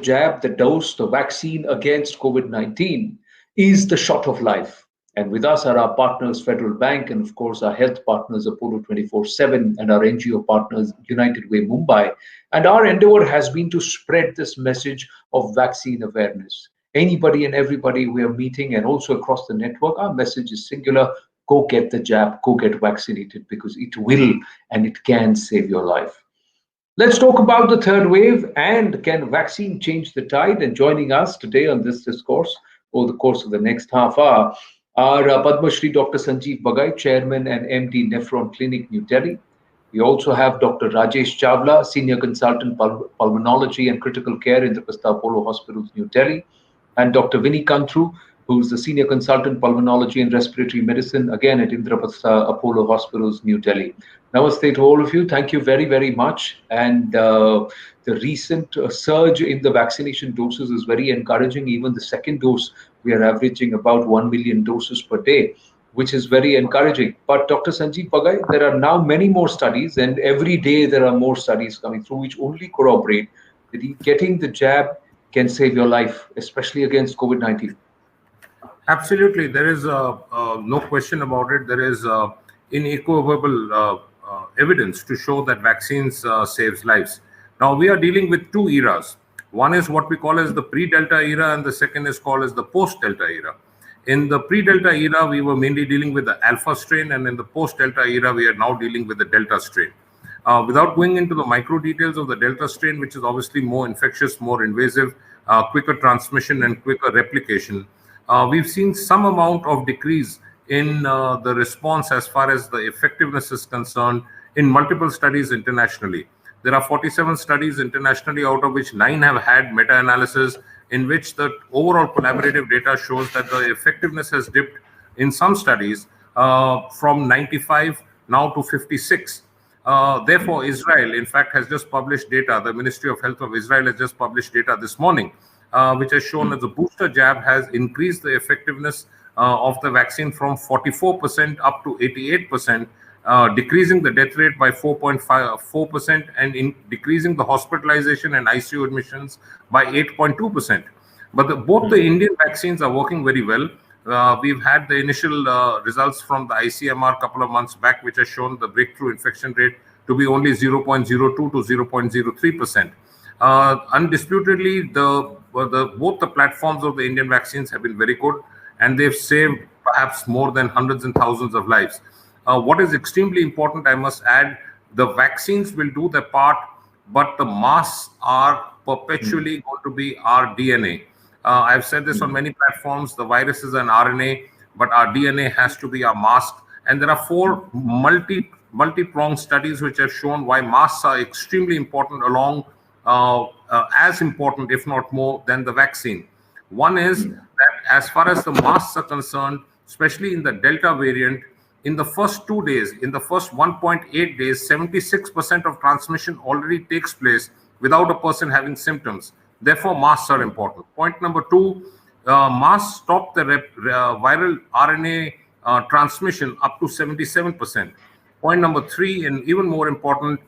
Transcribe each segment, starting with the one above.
jab, the dose, the vaccine against COVID-19 is the shot of life. And with us are our partners, Federal Bank, and of course, our health partners, Apollo 24/7, and our NGO partners, United Way Mumbai. And our endeavor has been to spread this message of vaccine awareness. Anybody and everybody we are meeting, and also across the network, our message is singular: go get the jab, go get vaccinated, because it will and it can save your life. Let's talk about the third wave and can vaccine change the tide? And joining us today on this discourse over the course of the next half hour are Padma Shri Dr. Sanjeev Bagai, Chairman and MD, Nephron Clinic, New Delhi. We also have Dr. Rajesh Chawla, Senior Consultant, Pulmonology and Critical Care, Indraprastha Apollo Hospitals, New Delhi, and Dr. Vinny Kantroo, who's the Senior Consultant, Pulmonology and Respiratory Medicine, again at Indraprastha Apollo Hospitals, New Delhi. Namaste to all of you. Thank you very, very much. And the recent surge in the vaccination doses is very encouraging. Even the second dose, we are averaging about 1 million doses per day, which is very encouraging. But Dr. Sanjeev Bagai, there are now many more studies, and every day there are more studies coming through, which only corroborate that getting the jab can save your life, especially against COVID-19. Absolutely. There is no question about it. There is unequivocal evidence to show that vaccines saves lives. Now, we are dealing with two eras. One is what we call as the pre-Delta era, and the second is called as the post-Delta era. In the pre-Delta era, we were mainly dealing with the Alpha strain, and in the post-Delta era, we are now dealing with the Delta strain. Without going into the micro details of the Delta strain, which is obviously more infectious, more invasive, quicker transmission and quicker replication, we've seen some amount of decrease in the response as far as the effectiveness is concerned in multiple studies internationally. There are 47 studies internationally, out of which 9 have had meta-analysis in which the overall collaborative data shows that the effectiveness has dipped in some studies from 95 now to 56. Therefore, Israel, in fact, has just published data. The Ministry of Health of Israel has just published data this morning, which has shown that the booster jab has increased the effectiveness of the vaccine from 44% up to 88%, decreasing the death rate by 4.4% and decreasing the hospitalization and ICU admissions by 8.2%. But both the Indian vaccines are working very well. We've had the initial results from the ICMR a couple of months back, which has shown the breakthrough infection rate to be only 0.02 to 0.03%. Undisputedly, both the platforms of the Indian vaccines have been very good, and they've saved perhaps more than hundreds and thousands of lives. What is extremely important, I must add, the vaccines will do their part, but the masks are perpetually going to be our DNA. I've said this on many platforms: the virus is an RNA, but our DNA has to be our mask. And there are 4 multi-pronged studies which have shown why masks are extremely important, along as important, if not more, than the vaccine. One is that as far as the masks are concerned, especially in the Delta variant, in the first 2 days, in the first 1.8 days, 76% of transmission already takes place without a person having symptoms. Therefore, masks are important. Point number 2, masks stop the viral RNA transmission up to 77%. Point number 3, and even more important,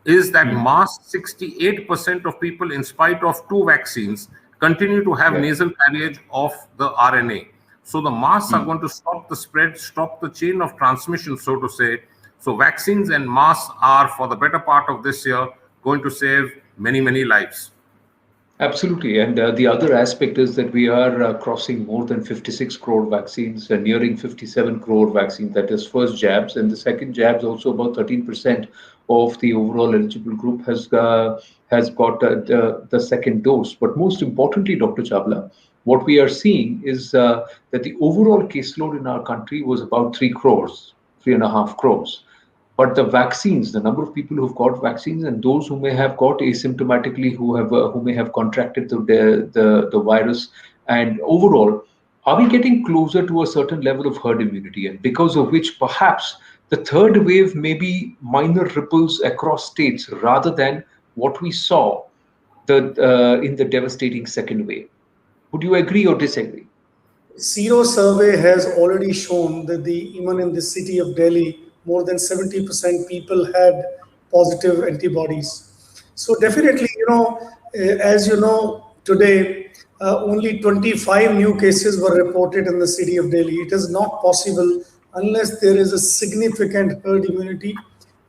is that masks, 68% of people, in spite of 2 vaccines, continue to have nasal carriage of the RNA. So the masks are going to stop the spread, stop the chain of transmission, so to say. So vaccines and masks are, for the better part of this year, going to save many, many lives. Absolutely. And the other aspect is that we are crossing more than 56 crore vaccines, nearing 57 crore vaccines. That is first jabs. And the second jabs, also about 13% of the overall eligible group has got the second dose. But most importantly, Dr. Chawla, what we are seeing is that the overall caseload in our country was about 3 crores, 3.5 crores. But the vaccines, the number of people who've got vaccines and those who may have got asymptomatically, who may have contracted the virus, and overall, are we getting closer to a certain level of herd immunity? And because of which, perhaps the third wave may be minor ripples across states rather than what we saw in the devastating second wave. Would you agree or disagree? Zero survey has already shown that even in the city of Delhi, more than 70% people had positive antibodies. So definitely, As you know, today only 25 new cases were reported in the city of Delhi. It is not possible unless there is a significant herd immunity,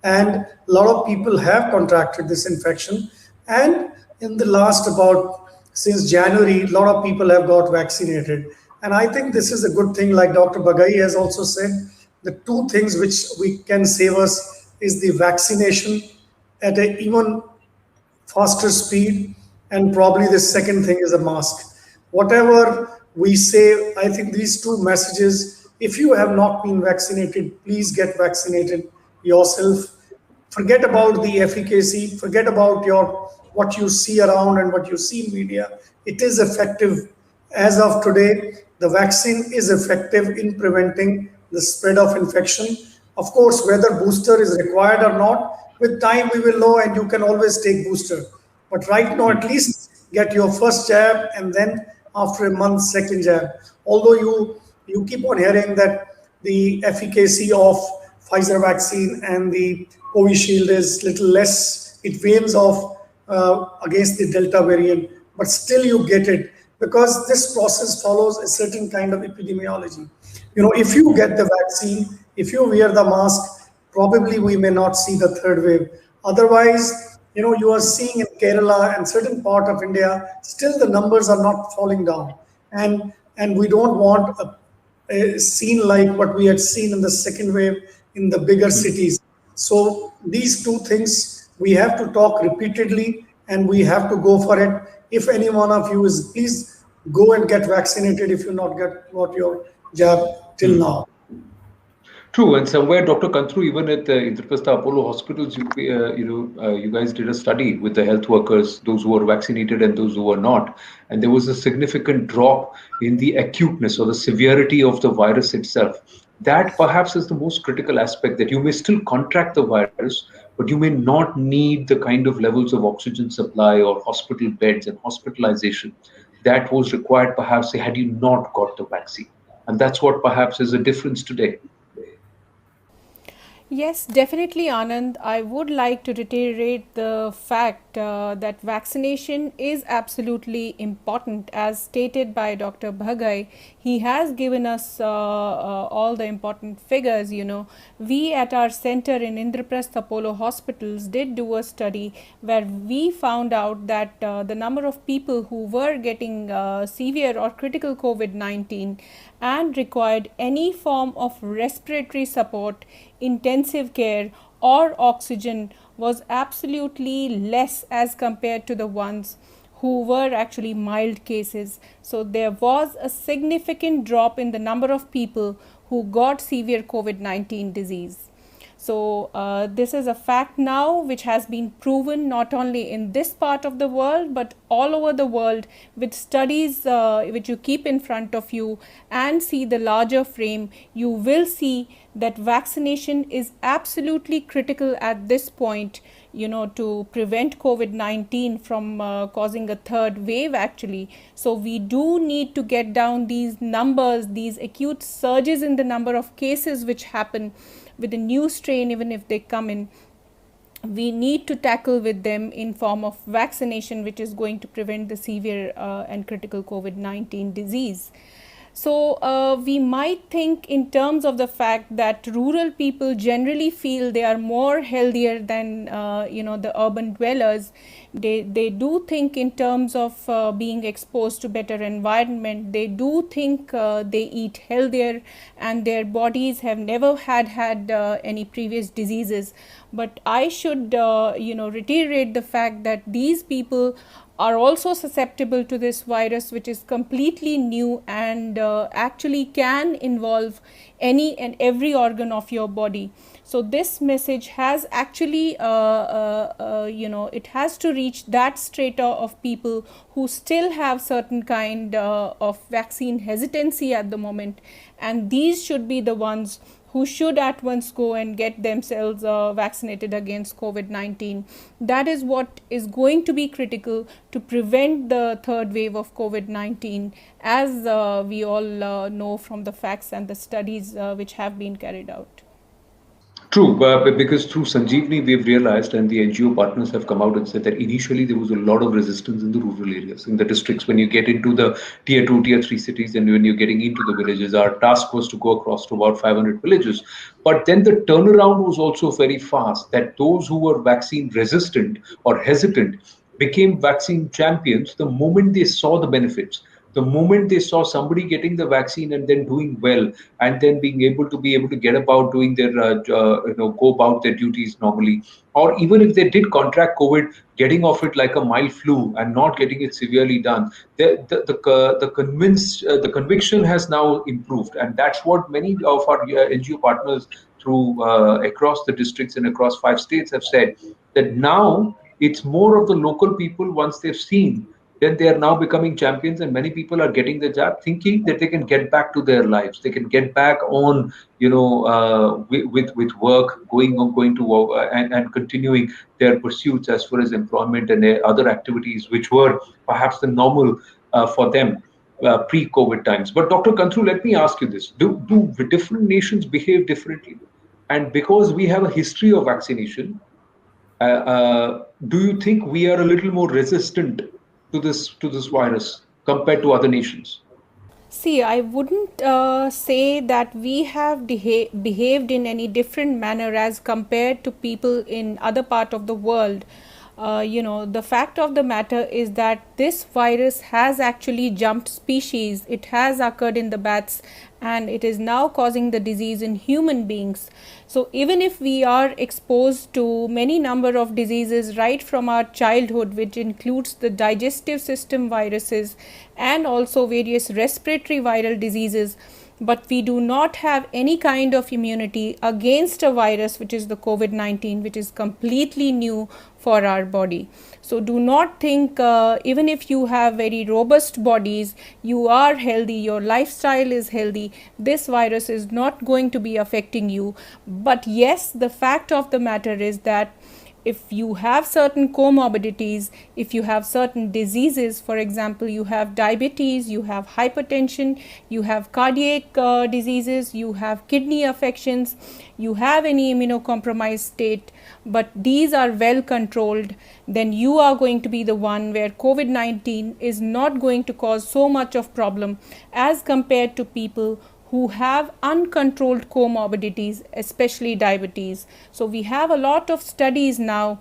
and a lot of people have contracted this infection. And in the last about since January, a lot of people have got vaccinated. And I think this is a good thing, like Dr. Bagai has also said. The two things which we can save us is the vaccination at an even faster speed, and probably the second thing is a mask. Whatever we say, I think these two messages, if you have not been vaccinated, please get vaccinated yourself. Forget about the efficacy, forget about your what you see around and what you see in media. It is effective. As of today, the vaccine is effective in preventing the spread of infection. Of course, whether booster is required or not, with time we will know, and you can always take booster. But right now, at least get your first jab, and then after a month, second jab. Although you keep on hearing that the efficacy of Pfizer vaccine and the Covishield is little less, it wanes off against the Delta variant, but still you get it, because this process follows a certain kind of epidemiology. If you get the vaccine, if you wear the mask, probably we may not see the third wave. Otherwise, you are seeing in Kerala and certain part of India, still the numbers are not falling down. And we don't want a scene like what we had seen in the second wave in the bigger cities. So these two things we have to talk repeatedly, and we have to go for it. If any one of you is, please go and get vaccinated if you not got your jab till now. True, and somewhere, Dr. Kantroo, even at the Indraprastha Apollo Hospitals, you guys did a study with the health workers, those who were vaccinated and those who were not, and there was a significant drop in the acuteness or the severity of the virus itself. That perhaps is the most critical aspect, that you may still contract the virus, but you may not need the kind of levels of oxygen supply or hospital beds and hospitalization that was required perhaps had you not got the vaccine. And that's what perhaps is a difference today. Yes, definitely, Anand. I would like to reiterate the fact that vaccination is absolutely important, as stated by Dr. Bagai. He has given us all the important figures. We at our center in Indraprastha Apollo Hospitals did do a study where we found out that the number of people who were getting severe or critical COVID-19 and required any form of respiratory support, intensive care, or oxygen was absolutely less as compared to the ones who were actually mild cases. So there was a significant drop in the number of people who got severe COVID-19 disease. So this is a fact now which has been proven not only in this part of the world but all over the world, with studies which you keep in front of you and see the larger frame. You will see that vaccination is absolutely critical at this point, to prevent COVID-19 from causing a third wave actually. So we do need to get down these numbers, these acute surges in the number of cases which happen with a new strain. Even if they come in, we need to tackle with them in form of vaccination, which is going to prevent the severe and critical COVID-19 disease. So we might think in terms of the fact that rural people generally feel they are more healthier than the urban dwellers. They do think in terms of being exposed to better environment. They do think they eat healthier, and their bodies have never had any previous diseases. But I should reiterate the fact that these people are also susceptible to this virus, which is completely new and actually can involve any and every organ of your body. So this message has actually, it has to reach that strata of people who still have certain kind of vaccine hesitancy at the moment, and these should be the ones who should at once go and get themselves vaccinated against COVID-19. That is what is going to be critical to prevent the third wave of COVID-19, as we all know from the facts and the studies which have been carried out. True, but because through Sanjeevani we've realized, and the NGO partners have come out and said that initially there was a lot of resistance in the rural areas, in the districts. When you get into the tier two, tier three cities, and when you're getting into the villages, our task was to go across to about 500 villages. But then the turnaround was also very fast. That those who were vaccine resistant or hesitant became vaccine champions the moment they saw the benefits, the moment they saw somebody getting the vaccine and then doing well, and then being able to get about doing their go about their duties normally, or even if they did contract COVID, getting off it like a mild flu and not getting it severely done, the conviction has now improved, and that's what many of our NGO partners through across the districts and across 5 states have said, that now it's more of the local people. Once they've seen, then they are now becoming champions, and many people are getting the jab thinking that they can get back to their lives, they can get back on, with work, going to work, and continuing their pursuits as far as employment and other activities which were perhaps the normal for them pre-COVID times. But Dr. Kantroo, let me ask you this: do different nations behave differently? And because we have a history of vaccination, do you think we are a little more resistant to this virus compared to other nations? See, I wouldn't say that we have behaved in any different manner as compared to people in other part of the world. The fact of the matter is that this virus has actually jumped species. It has occurred in the bats, and it is now causing the disease in human beings. So even if we are exposed to many number of diseases right from our childhood, which includes the digestive system viruses and also various respiratory viral diseases, but we do not have any kind of immunity against a virus which is the COVID-19, which is completely new for our body. So do not think, even if you have very robust bodies, you are healthy, your lifestyle is healthy, this virus is not going to be affecting you. But yes, the fact of the matter is that if you have certain comorbidities, if you have certain diseases, for example, you have diabetes, you have hypertension, you have cardiac diseases, you have kidney affections, you have any immunocompromised state, but these are well controlled, then you are going to be the one where COVID-19 is not going to cause so much of problem as compared to people who have uncontrolled comorbidities, especially diabetes. So we have a lot of studies now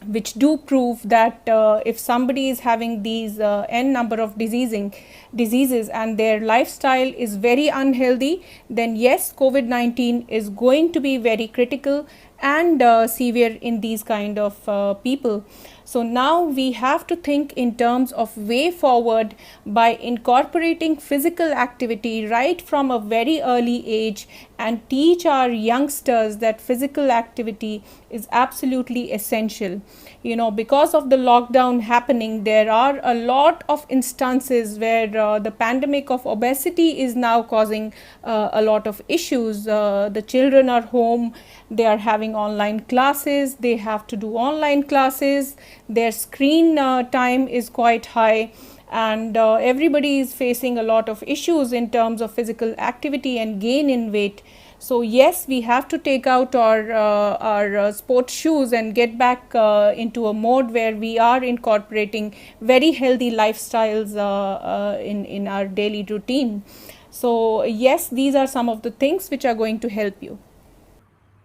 which do prove that if somebody is having these n number of diseases and their lifestyle is very unhealthy, then yes, COVID-19 is going to be very critical and severe in these kind of people. So now we have to think in terms of way forward by incorporating physical activity right from a very early age and teach our youngsters that physical activity is absolutely essential. Because of the lockdown happening, there are a lot of instances where the pandemic of obesity is now causing a lot of issues. The children are home, they are having online classes, they have to do online classes, their screen time is quite high, and everybody is facing a lot of issues in terms of physical activity and gain in weight. So yes, we have to take out our sports shoes and get back into a mode where we are incorporating very healthy lifestyles in our daily routine. So yes, these are some of the things which are going to help you.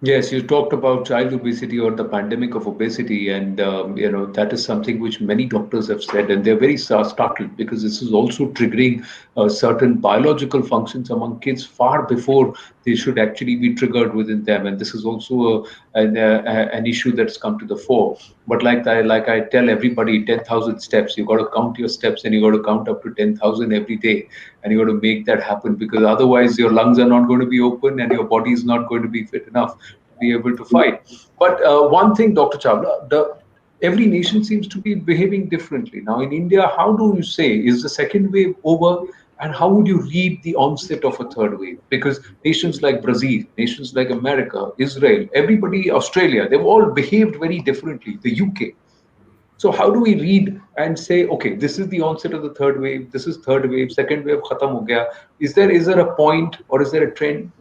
Yes, you talked about child obesity or the pandemic of obesity, and that is something which many doctors have said, and they're very startled because this is also triggering certain biological functions among kids far before they should actually be triggered within them, and this is also an issue that's come to the fore. But like I tell everybody, 10,000 steps. You got to count your steps, and you got to count up to 10,000 every day, and you got to make that happen, because otherwise your lungs are not going to be open and your body is not going to be fit enough to be able to fight. But one thing, Dr. Chawla, every nation seems to be behaving differently. Now, in India, how do you say, is the second wave over? And how would you read the onset of a third wave? Because nations like Brazil, nations like America, Israel, everybody, Australia, they've all behaved very differently, the UK. So how do we read and say, okay, this is the onset of the third wave, this is third wave, second wave, khatam ho gaya? Is there a point or is there a trend?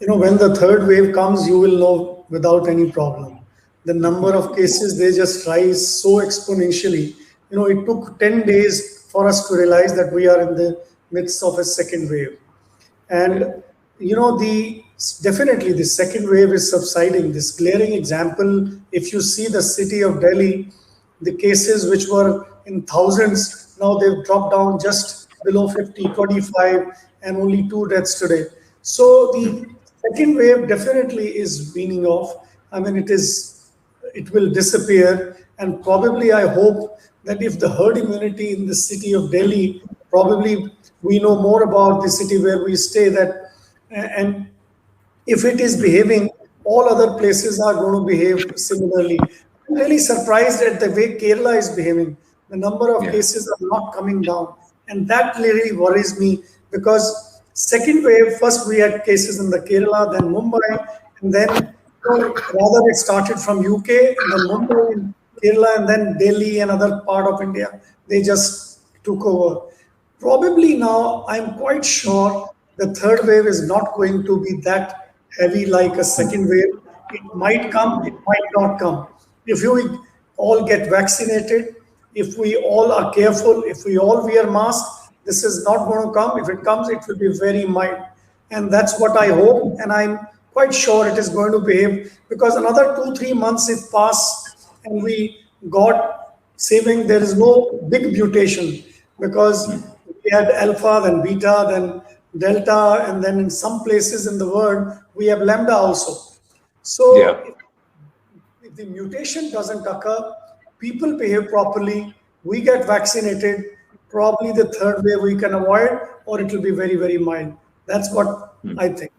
when the third wave comes, you will know without any problem. The number of cases, they just rise so exponentially. It took 10 days for us to realize that we are in the midst of a second wave. And definitely the second wave is subsiding. This glaring example, if you see the city of Delhi, the cases which were in thousands, now they've dropped down just below 50, 25, and only 2 deaths today. So the second wave definitely is weaning off. I mean, it will disappear, and probably I hope that if the herd immunity in the city of Delhi, probably we know more about the city where we stay, and if it is behaving, all other places are going to behave similarly. I'm really surprised at the way Kerala is behaving. The number of cases are not coming down, and that really worries me, because second wave, first we had cases in the Kerala, then Mumbai, and then rather it started from UK, and then Mumbai, and Kerala, and then Delhi and other part of India. They just took over. Probably now, I'm quite sure the third wave is not going to be that heavy like a second wave. It might come, it might not come. If we all get vaccinated, if we all are careful, if we all wear masks, this is not going to come. If it comes, it will be very mild. And that's what I hope. And I'm quite sure it is going to behave, because another 2-3 months if pass and we got saving, there is no big mutation, because we had alpha, then beta, then delta, and then in some places in the world, we have lambda also. So if the mutation doesn't occur, people behave properly, we get vaccinated, probably the third wave we can avoid, or it will be very, very mild. That's what I think.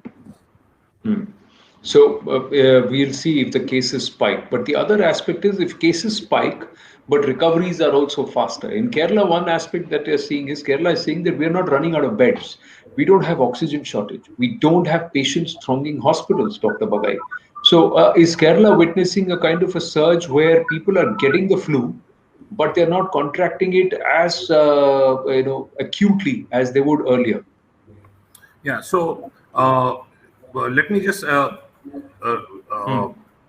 So we'll see if the cases spike. But the other aspect is, if cases spike, but recoveries are also faster. In Kerala, one aspect that you're seeing is Kerala is saying that we're not running out of beds. We don't have oxygen shortage. We don't have patients thronging hospitals, Dr. Bagai. So is Kerala witnessing a kind of a surge where people are getting the flu, but they're not contracting it as acutely as they would earlier? Yeah. So let me just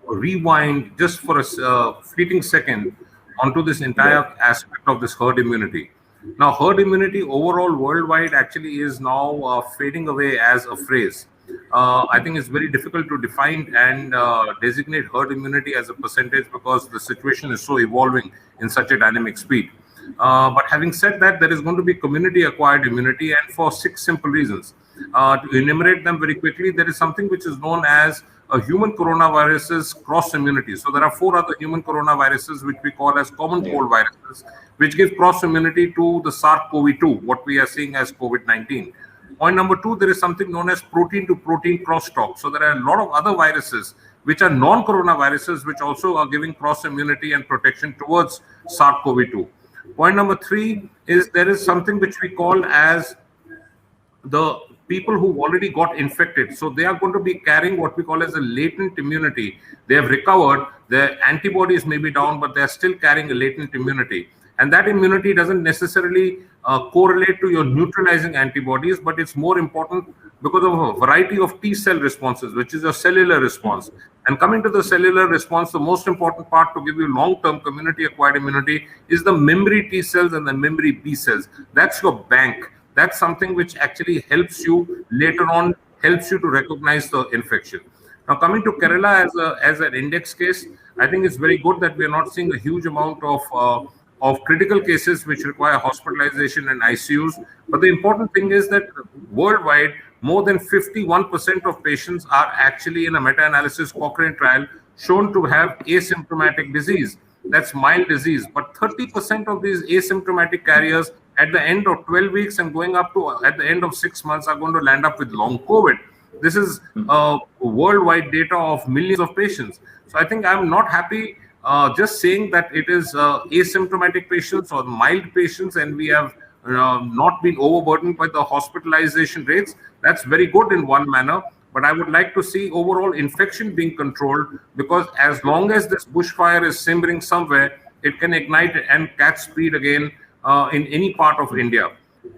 rewind just for a fleeting second onto this entire aspect of this herd immunity. Now, herd immunity overall worldwide actually is now fading away as a phrase. I think it's very difficult to define and designate herd immunity as a percentage, because the situation is so evolving in such a dynamic speed. But having said that, there is going to be community-acquired immunity, and for 6 simple reasons. To enumerate them very quickly, there is something which is known as a human coronavirus's cross immunity. So there are 4 other human coronaviruses which we call as common cold viruses, which give cross immunity to the SARS-CoV-2, what we are seeing as COVID-19. Point number 2, there is something known as protein-to-protein crosstalk. So there are a lot of other viruses which are non-coronaviruses which also are giving cross immunity and protection towards SARS-CoV-2. Point number 3 is there is something which we call as the people who already got infected. So they are going to be carrying what we call as a latent immunity. They have recovered, their antibodies may be down, but they are still carrying a latent immunity. And that immunity doesn't necessarily correlate to your neutralizing antibodies, but it's more important because of a variety of T cell responses, which is a cellular response. And coming to the cellular response, the most important part to give you long-term community-acquired immunity is the memory T cells and the memory B cells. That's your bank. That's something which actually helps you later on, helps you to recognize the infection. Now, coming to Kerala as an index case, I think it's very good that we are not seeing a huge amount of critical cases which require hospitalization and ICUs. But the important thing is that worldwide, more than 51% of patients are actually in a meta-analysis Cochrane trial shown to have asymptomatic disease. That's mild disease. But 30% of these asymptomatic carriers at the end of 12 weeks and going up to at the end of 6 months are going to land up with long COVID. This is worldwide data of millions of patients. So I think I'm not happy just saying that it is asymptomatic patients or mild patients and we have not been overburdened by the hospitalization rates. That's very good in one manner. But I would like to see overall infection being controlled, because as long as this bushfire is simmering somewhere, it can ignite and catch speed again in any part of India.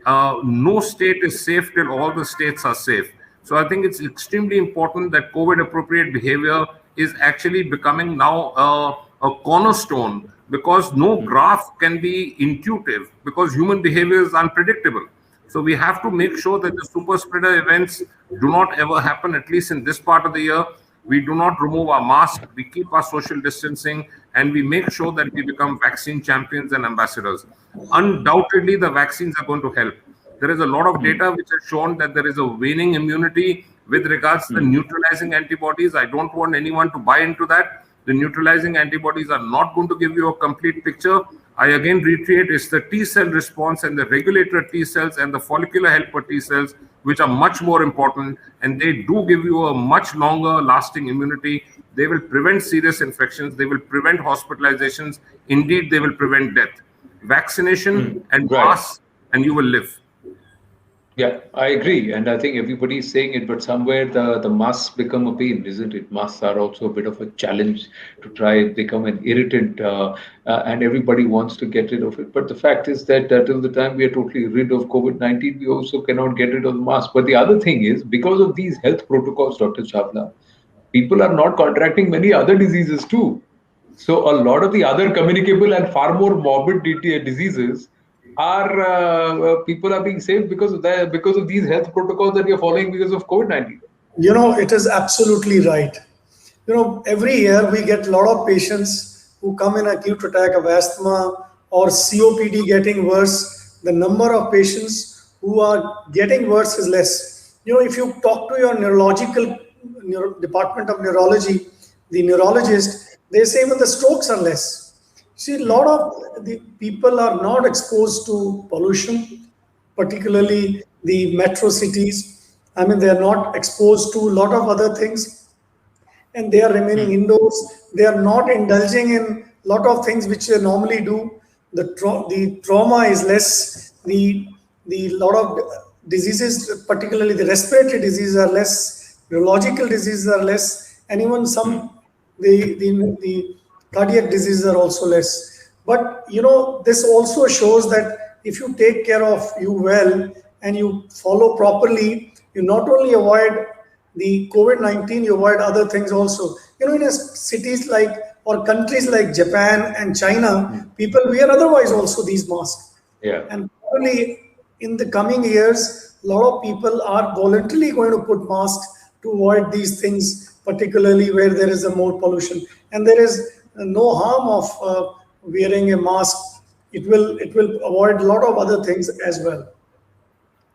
No state is safe till all the states are safe. So I think it's extremely important that COVID appropriate behavior is actually becoming now a cornerstone, because no graph can be intuitive, because human behavior is unpredictable. So we have to make sure that the super spreader events do not ever happen, at least in this part of the year. We do not remove our mask, we keep our social distancing, and we make sure that we become vaccine champions and ambassadors. Undoubtedly, the vaccines are going to help. There is a lot of data which has shown that there is a waning immunity with regards to the neutralizing antibodies. I don't want anyone to buy into that. The neutralizing antibodies are not going to give you a complete picture. I again reiterate, it's the T cell response and the regulatory T cells and the follicular helper T cells which are much more important, and they do give you a much longer lasting immunity. They will prevent serious infections, they will prevent hospitalizations, indeed they will prevent death. Vaccination and masks, and you will live. Yeah, I agree. And I think everybody's saying it, but somewhere the masks become a pain, isn't it? Masks are also a bit of a challenge to try and become an irritant, and everybody wants to get rid of it. But the fact is that till the time we are totally rid of COVID-19, we also cannot get rid of the mask. But the other thing is, because of these health protocols, Dr. Chawla, people are not contracting many other diseases too. So a lot of the other communicable and far more morbid diseases are people are being saved because of that, because of these health protocols that we are following because of COVID-19. It is absolutely right. Every year we get a lot of patients who come in acute attack of asthma or COPD getting worse. The number of patients who are getting worse is less. If you talk to your department of neurology, the neurologist, they say even the strokes are less. See, a lot of the people are not exposed to pollution, particularly the metro cities. I mean, they are not exposed to a lot of other things, and they are remaining indoors. They are not indulging in a lot of things which they normally do. The trauma is less. The lot of diseases, particularly the respiratory diseases, are less. Neurological diseases are less, and even some the cardiac diseases are also less. But this also shows that if you take care of you well and you follow properly, you not only avoid the COVID-19, you avoid other things also. In cities like or countries like Japan and China, people wear otherwise also these masks. Yeah. And probably in the coming years, a lot of people are voluntarily going to put masks to avoid these things, particularly where there is a more pollution. And there is no harm of wearing a mask. It will avoid a lot of other things as well.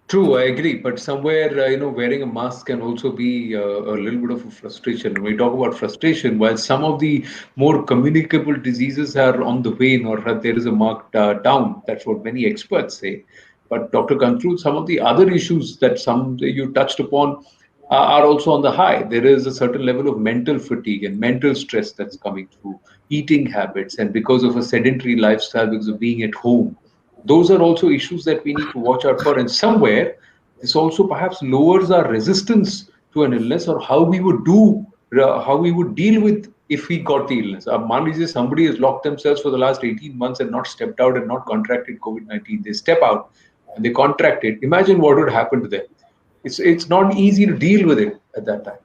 True, I agree. But somewhere, wearing a mask can also be a little bit of a frustration. When we talk about frustration, while some of the more communicable diseases are on the wane or there is a marked down, that's what many experts say. But Dr. Kantroo, some of the other issues that some you touched upon are also on the high. There is a certain level of mental fatigue and mental stress that's coming through, eating habits, and because of a sedentary lifestyle, because of being at home. Those are also issues that we need to watch out for. And somewhere, this also perhaps lowers our resistance to an illness, or how we would deal with if we got the illness. Man lijiye somebody has locked themselves for the last 18 months and not stepped out and not contracted COVID-19. They step out and they contract it. Imagine what would happen to them. It's not easy to deal with it at that time.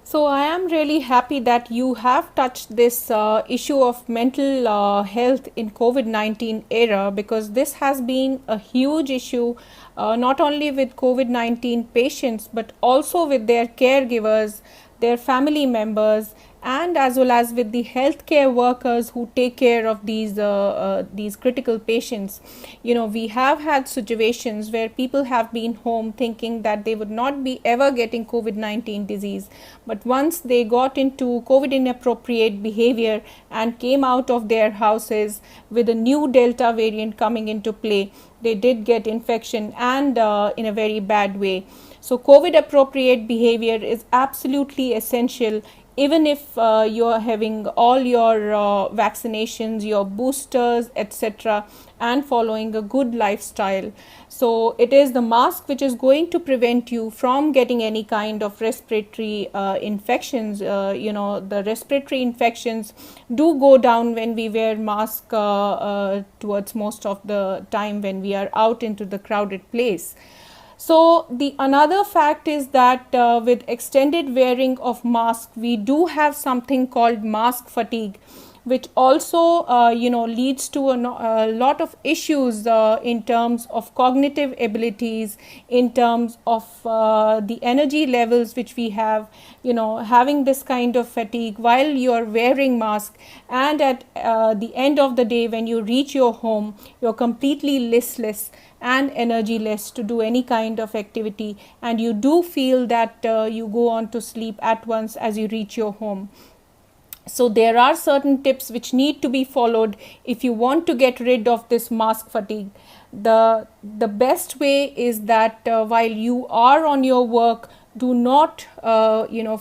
So I am really happy that you have touched this issue of mental health in COVID-19 era, because this has been a huge issue not only with COVID-19 patients but also with their caregivers, their family members, and as well as with the healthcare workers who take care of these critical patients. We have had situations where people have been home thinking that they would not be ever getting COVID-19 disease, but once they got into COVID inappropriate behavior and came out of their houses with a new Delta variant coming into play, they did get infection, and in a very bad way. So COVID appropriate behavior is absolutely essential, even if you're having all your vaccinations, your boosters, etc., and following a good lifestyle. So it is the mask which is going to prevent you from getting any kind of respiratory infections. The respiratory infections do go down when we wear mask towards most of the time when we are out into the crowded place. So the another fact is that with extended wearing of mask, we do have something called mask fatigue, which also leads to a lot of issues in terms of cognitive abilities, in terms of the energy levels which we have, having this kind of fatigue while you are wearing mask, and at the end of the day when you reach your home, you're completely listless and energyless to do any kind of activity, and you do feel that you go on to sleep at once as you reach your home. So there are certain tips which need to be followed if you want to get rid of this mask fatigue. The best way is that while you are on your work, do not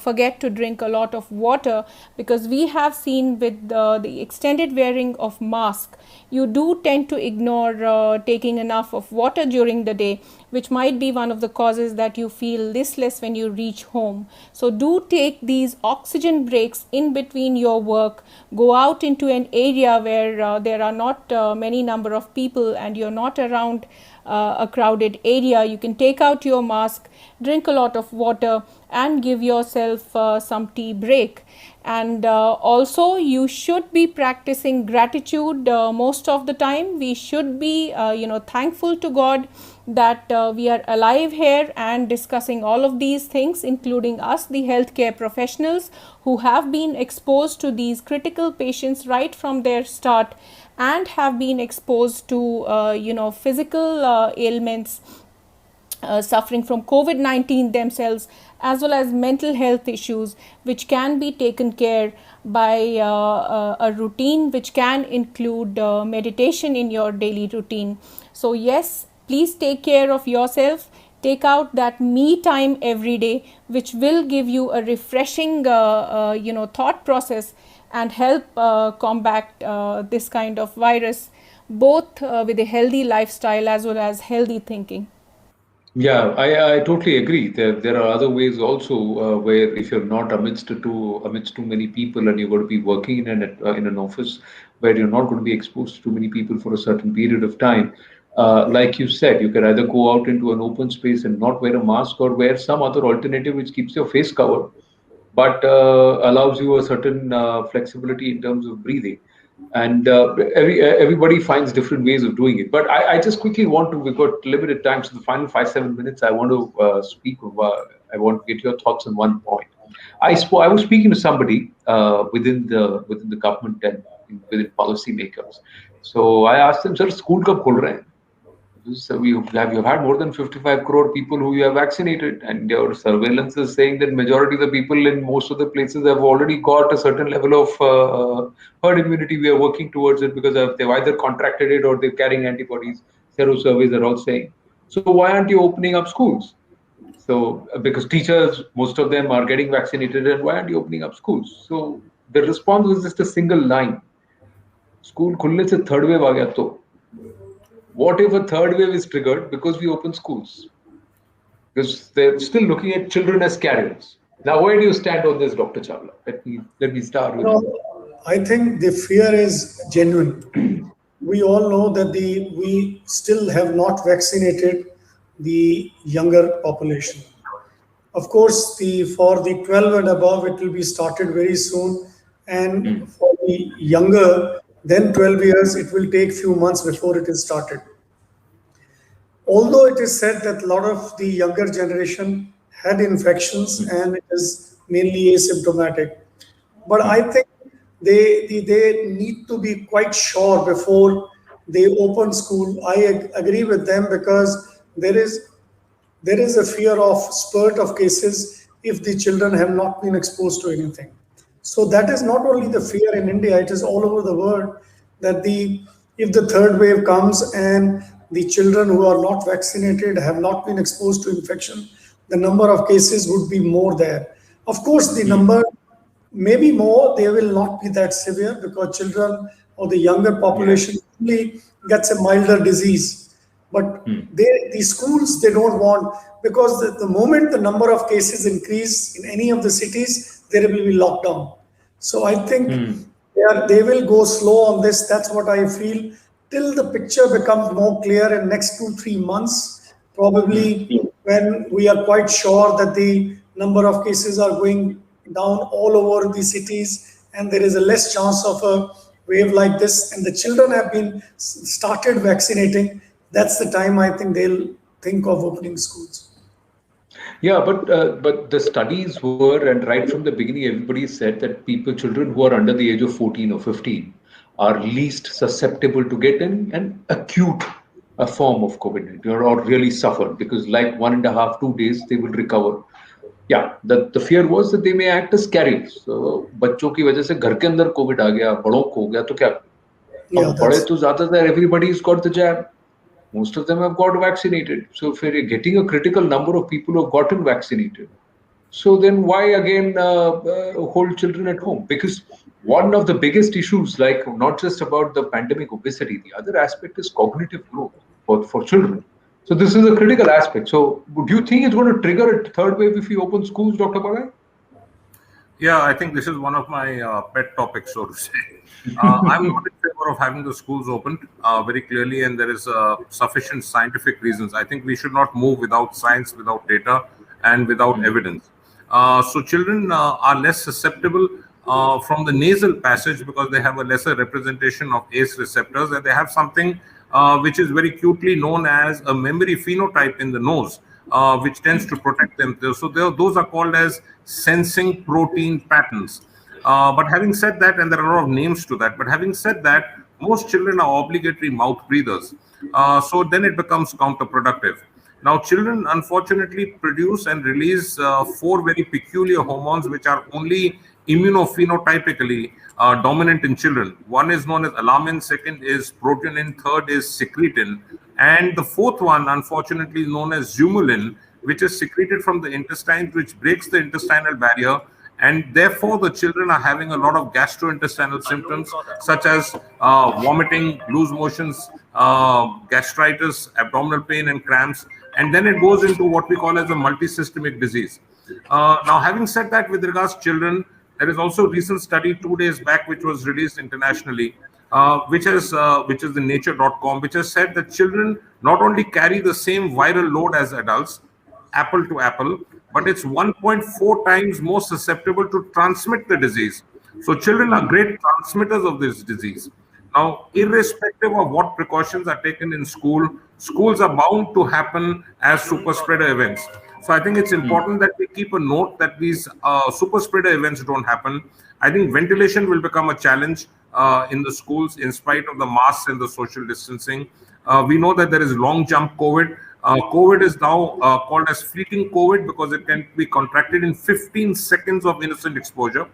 forget to drink a lot of water, because we have seen with the extended wearing of mask, you do tend to ignore taking enough of water during the day, which might be one of the causes that you feel listless when you reach home. So do take these oxygen breaks in between your work. Go out into an area where there are not many number of people and you're not around a crowded area. You can take out your mask, drink a lot of water, and give yourself some tea break. And also you should be practicing gratitude most of the time. We should be thankful to God that we are alive here and discussing all of these things, including us, the healthcare professionals, who have been exposed to these critical patients right from their start and have been exposed to physical ailments, suffering from COVID-19 themselves, as well as mental health issues, which can be taken care by a routine which can include meditation in your daily routine. So yes, please take care of yourself. Take out that me time every day, which will give you a refreshing thought process and help combat this kind of virus, both with a healthy lifestyle as well as healthy thinking. Yeah, I totally agree. There are other ways also where if you're not amidst too many people and you're going to be working in an office where you're not going to be exposed to too many people for a certain period of time, like you said, you can either go out into an open space and not wear a mask, or wear some other alternative which keeps your face covered but allows you a certain flexibility in terms of breathing. And everybody finds different ways of doing it. But I just quickly want to, we've got limited time, so the final 5-7 minutes, I want to I want to get your thoughts on one point. I was speaking to somebody within the government and within policymakers. So I asked them, sir, school kab khul rahe hain? So you've had more than 55 crore people who you have vaccinated, and your surveillance is saying that majority of the people in most of the places have already got a certain level of herd immunity. We are working towards it because they've either contracted it or they're carrying antibodies. Sero surveys are all saying. So why aren't you opening up schools? So because teachers, most of them are getting vaccinated, and why aren't you opening up schools? So the response was just a single line: school खुलने से third wave आ गया तो. What if a third wave is triggered because we open schools? Because they're still looking at children as carriers. Now, where do you stand on this, Dr. Chawla? Let me start with you. I think the fear is genuine. We all know that we still have not vaccinated the younger population. Of course, for the 12 and above, it will be started very soon, and for the younger than 12 years, it will take few months before it is started. Although it is said that a lot of the younger generation had infections and it is mainly asymptomatic, but I think they need to be quite sure before they open school. I agree with them, because there is a fear of spurt of cases if the children have not been exposed to anything. So that is not only the fear in India, it is all over the world, that if the third wave comes and the children who are not vaccinated have not been exposed to infection, the number of cases would be more there. Of course, the number may be more, they will not be that severe, because children or the younger population only gets a milder disease. But the schools, they don't want, because the moment the number of cases increase in any of the cities, there will be lockdown. So I think they will go slow on this. That's what I feel. Till the picture becomes more clear in next 2-3 months, probably when we are quite sure that the number of cases are going down all over the cities and there is a less chance of a wave like this, and the children have been started vaccinating, that's the time I think they'll think of opening schools. Yeah, but the studies were, and right from the beginning, everybody said that children who are under the age of 14 or 15, are least susceptible to get an acute a form of COVID-19 or really suffer, because like 1.5, 2 days they will recover. Yeah, the fear was that they may act as carriers. So बच्चों की वजह से घर के अंदर Covid आ गया, बड़ों को हो गया तो क्या? Yeah, अब बड़े that's तो ज्यादातर everybody's got the jab. Most of them have got vaccinated. So if you're getting a critical number of people who have gotten vaccinated, so then why again hold children at home? Because one of the biggest issues, like not just about the pandemic obesity, the other aspect is cognitive growth for children. So this is a critical aspect. So do you think it's going to trigger a third wave if we open schools, Dr. Bagai? Yeah, I think this is one of my pet topics, so to say. I'm not in favor of having the schools opened very clearly, and there is sufficient scientific reasons. I think we should not move without science, without data, and without evidence. So children are less susceptible from the nasal passage because they have a lesser representation of ACE receptors, and they have something which is very cutely known as a memory phenotype in the nose, which tends to protect them. So those are called as sensing protein patterns. But having said that, and there are a lot of names to that, but having said that, most children are obligatory mouth breathers. So then it becomes counterproductive. Now, children unfortunately produce and release 4 very peculiar hormones which are only immunophenotypically dominant in children. One is known as alarmin, second is protein, third is secretin, and the fourth one, unfortunately, is known as zumulin, which is secreted from the intestines, which breaks the intestinal barrier, and therefore the children are having a lot of gastrointestinal symptoms such as vomiting, loose motions, gastritis, abdominal pain, and cramps, and then it goes into what we call as a multisystemic disease. Now, having said that, with regards to children, there is also a recent study 2 days back which was released internationally, which is the nature.com, which has said that children not only carry the same viral load as adults, apple to apple, but it's 1.4 times more susceptible to transmit the disease. So children are great transmitters of this disease. Now, irrespective of what precautions are taken in schools are bound to happen as super spreader events. So I think it's important that we keep a note that these super spreader events don't happen. I think ventilation will become a challenge in the schools in spite of the masks and the social distancing. We know that there is long jump COVID. COVID is now called as fleeting COVID because it can be contracted in 15 seconds of innocent exposure.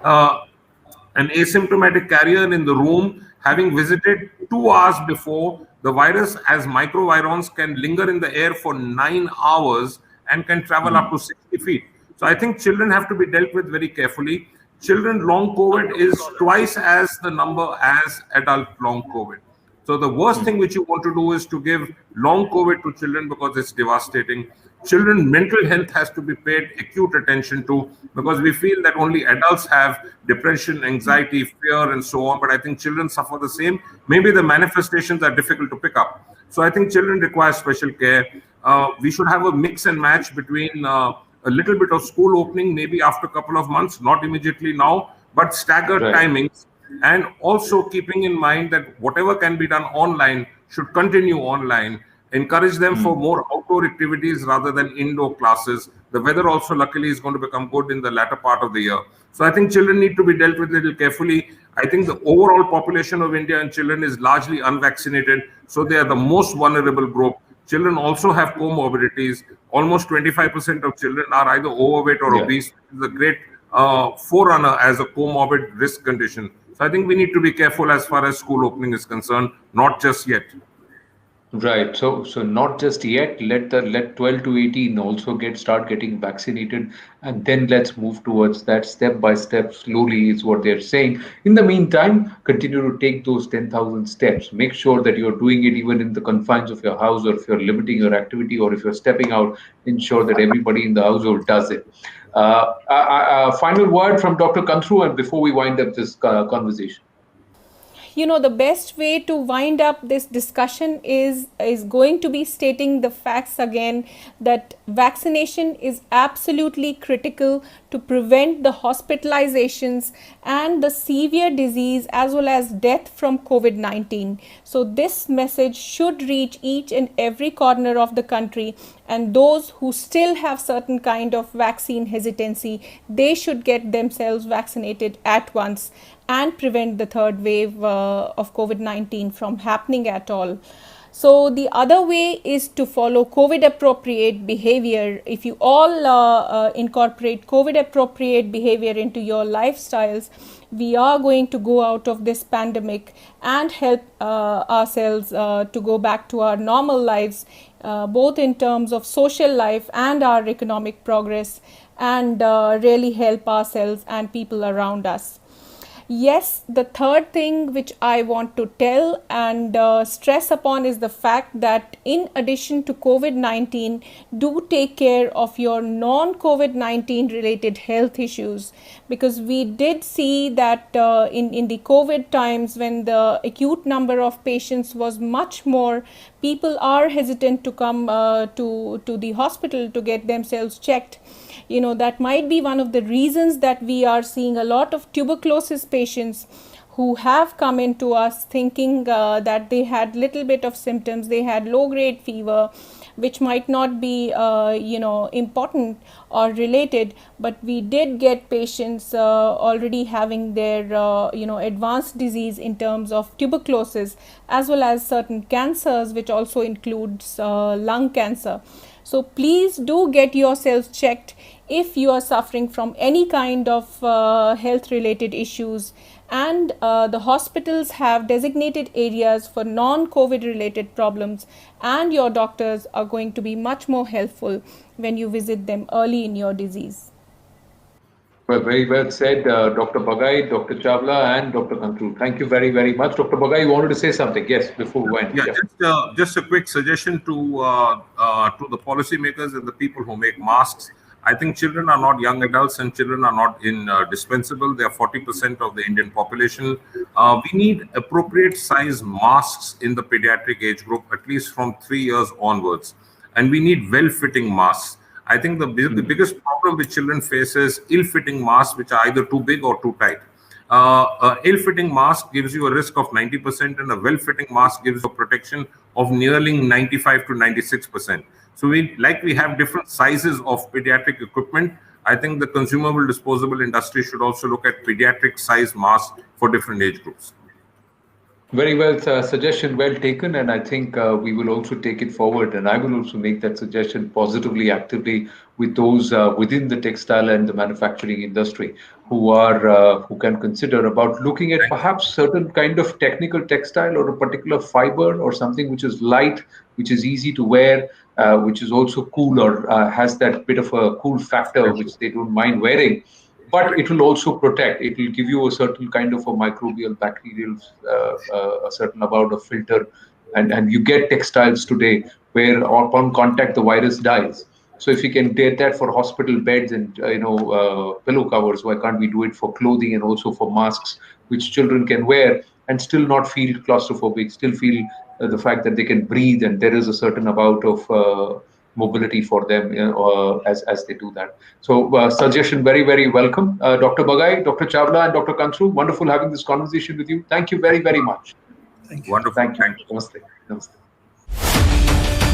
An asymptomatic carrier in the room, having visited 2 hours before, the virus as microvirons can linger in the air for 9 hours and can travel up to 60 feet. So I think children have to be dealt with very carefully. Children long COVID is twice as the number as adult long COVID. So the worst thing which you want to do is to give long COVID to children because it's devastating. Children mental health has to be paid acute attention to because we feel that only adults have depression, anxiety, fear, and so on. But I think children suffer the same. Maybe the manifestations are difficult to pick up. So I think children require special care. We should have a mix and match between a little bit of school opening, maybe after a couple of months, not immediately now, but staggered timings. And also keeping in mind that whatever can be done online should continue online. Encourage them for more outdoor activities rather than indoor classes. The weather also luckily is going to become good in the latter part of the year. So I think children need to be dealt with a little carefully. I think the overall population of India and children is largely unvaccinated. So they are the most vulnerable group. Children also have comorbidities. Almost 25% of children are either overweight or obese, which is a great forerunner as a comorbid risk condition. So I think we need to be careful as far as school opening is concerned, not just yet. Right. So not just yet. Let 12 to 18 also start getting vaccinated, and then let's move towards that step by step. Slowly is what they're saying. In the meantime, continue to take those 10,000 steps. Make sure that you're doing it even in the confines of your house, or if you're limiting your activity, or if you're stepping out, ensure that everybody in the household does it. Final word from Dr. Kantroo, and before we wind up this conversation. the best way to wind up this discussion is going to be stating the facts again, that vaccination is absolutely critical to prevent the hospitalizations and the severe disease as well as death from COVID-19. So this message should reach each and every corner of the country, and those who still have certain kind of vaccine hesitancy, they should get themselves vaccinated at once and prevent the third wave of COVID-19 from happening at all. So the other way is to follow COVID appropriate behavior. If you all incorporate COVID appropriate behavior into your lifestyles, we are going to go out of this pandemic and help ourselves to go back to our normal lives, both in terms of social life and our economic progress, and really help ourselves and people around us. Yes, the third thing which I want to tell and stress upon is the fact that in addition to COVID-19, do take care of your non-COVID-19 related health issues, because we did see that in the COVID times, when the acute number of patients was much more, people are hesitant to come to the hospital to get themselves checked. That might be one of the reasons that we are seeing a lot of tuberculosis patients who have come into us thinking that they had little bit of symptoms, they had low grade fever, which might not be important or related, but we did get patients already having their advanced disease in terms of tuberculosis, as well as certain cancers, which also includes lung cancer. So please do get yourselves checked if you are suffering from any kind of health related issues, and the hospitals have designated areas for non-COVID related problems, and your doctors are going to be much more helpful when you visit them early in your disease. Well, very well said, Dr. Bagai, Dr. Chawla, and Dr. Kantroo. Thank you very, very much. Dr. Bagai, you wanted to say something? Yes, before we went. Yeah. Just a quick suggestion to the policymakers and the people who make masks. I think children are not young adults, and children are not indispensable. They are 40% of the Indian population. We need appropriate size masks in the pediatric age group, at least from 3 years onwards. And we need well-fitting masks. I think the biggest problem which children face is ill-fitting masks, which are either too big or too tight. Ill-fitting mask gives you a risk of 90%, and a well-fitting mask gives you a protection of nearly 95 to 96%. So we have different sizes of pediatric equipment. I think the consumable disposable industry should also look at pediatric size masks for different age groups. Very well, suggestion well taken, and I think we will also take it forward, and I will also make that suggestion positively, actively with those within the textile and the manufacturing industry who can consider about looking at perhaps certain kind of technical textile or a particular fiber or something which is light, which is easy to wear, which is also cool or has that bit of a cool factor which they don't mind wearing. But it will also protect. It will give you a certain kind of a microbial, bacterial, a certain amount of filter, and you get textiles today where upon contact the virus dies. So if you can get that for hospital beds and pillow covers, why can't we do it for clothing and also for masks, which children can wear and still not feel claustrophobic, still feel the fact that they can breathe and there is a certain amount of mobility for them as they do that. So suggestion very, very welcome. Dr. Bagai, Dr. Chawla, and Dr. Kantroo, wonderful having this conversation with you. Thank you very, very much. Thank you. Wonderful. Thank you. Thank you. Namaste. Namaste.